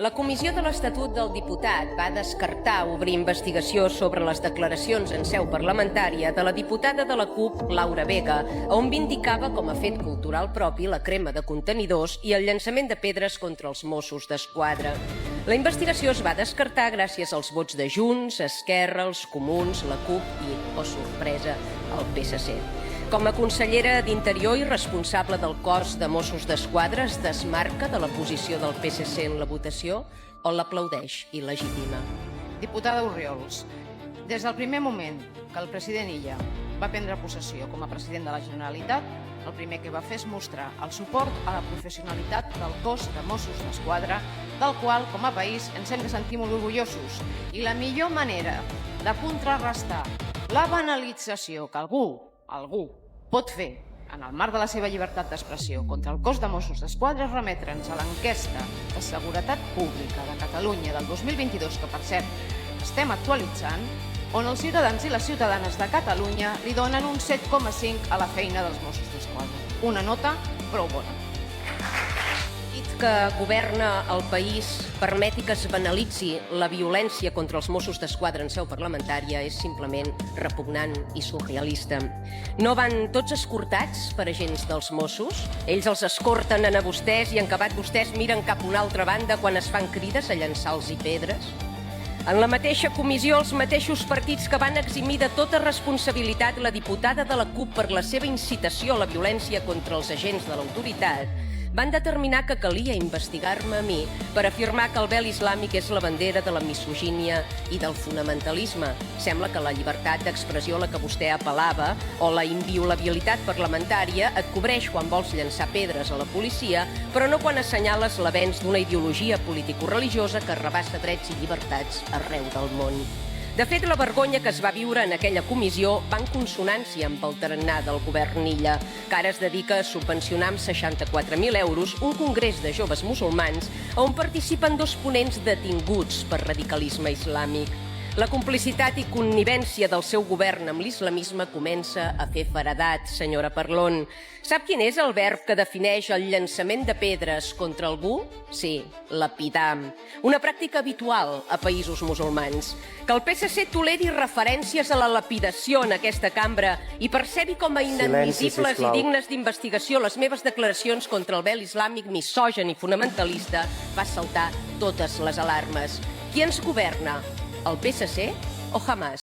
La Comissió de l'Estatut del Diputat va descartar obrir investigació sobre les declaracions en seu parlamentària de la diputada de la CUP, Laura Vega, on vindicava com a fet cultural propi la crema de contenidors i el llançament de pedres contra els Mossos d'Esquadra. La investigació es va descartar gràcies als vots de Junts, Esquerra, els Comuns, la CUP i, oh sorpresa, el PSC. Com a consellera d'Interior i responsable del cos de Mossos d'Esquadra, es desmarca de la posició del PSC en la votació o l'aplaudeix i legitima? Diputada Orriols, des del primer moment que el president Illa va prendre possessió com a president de la Generalitat, el primer que va fer és mostrar el suport a la professionalitat del cos de Mossos d'Esquadra, del qual, com a país, ens hem de sentir molt orgullosos. I la millor manera de contrarrestar la banalització que algú pot fer en el marc de la seva llibertat d'expressió contra el cos de Mossos d'Esquadra és remetre'ns a l'enquesta de Seguretat Pública de Catalunya del 2022, que per cert estem actualitzant, on els ciutadans i les ciutadanes de Catalunya li donen un 7,5 a la feina dels Mossos d'Esquadra. Una nota prou bona. Que governa el país permeti que es banalitzi la violència contra els Mossos d'Esquadra en seu parlamentària és simplement repugnant i surrealista. No van tots escortats per agents dels Mossos? Ells els escorten a vostès i en acabat vostès miren cap a una altra banda quan es fan crides a llançar-los pedres? En la mateixa comissió, els mateixos partits que van eximir de tota responsabilitat la diputada de la CUP per la seva incitació a la violència contra els agents de l'autoritat van determinar que calia investigar-me a mi per afirmar que el vel islàmic és la bandera de la misogínia i del fonamentalisme. Sembla que la llibertat d'expressió a la que vostè apel·lava o la inviolabilitat parlamentària et cobreix quan vols llançar pedres a la policia, però no quan assenyales l'avenç d'una ideologia político-religiosa que rebassa drets i llibertats arreu del món. De fet, la vergonya que es va viure en aquella comissió va en consonància amb el tarannà del govern Illa, que ara es dedica a subvencionar amb 64.000 euros un congrés de joves musulmans on participen 2 ponents detinguts per radicalisme islàmic. La complicitat i connivència del seu govern amb l'islamisme comença a fer feredat, senyora Parlon. Sap quin és el verb que defineix el llançament de pedres contra algú? Sí, lapidar. Una pràctica habitual a països musulmans. Que el PSC toleri referències a la lapidació en aquesta cambra i percebi com a inadmissibles i dignes d'investigació les meves declaracions contra el vel islàmic misogen i fonamentalista fa saltar totes les alarmes. Qui ens governa? El PSC o Hamas?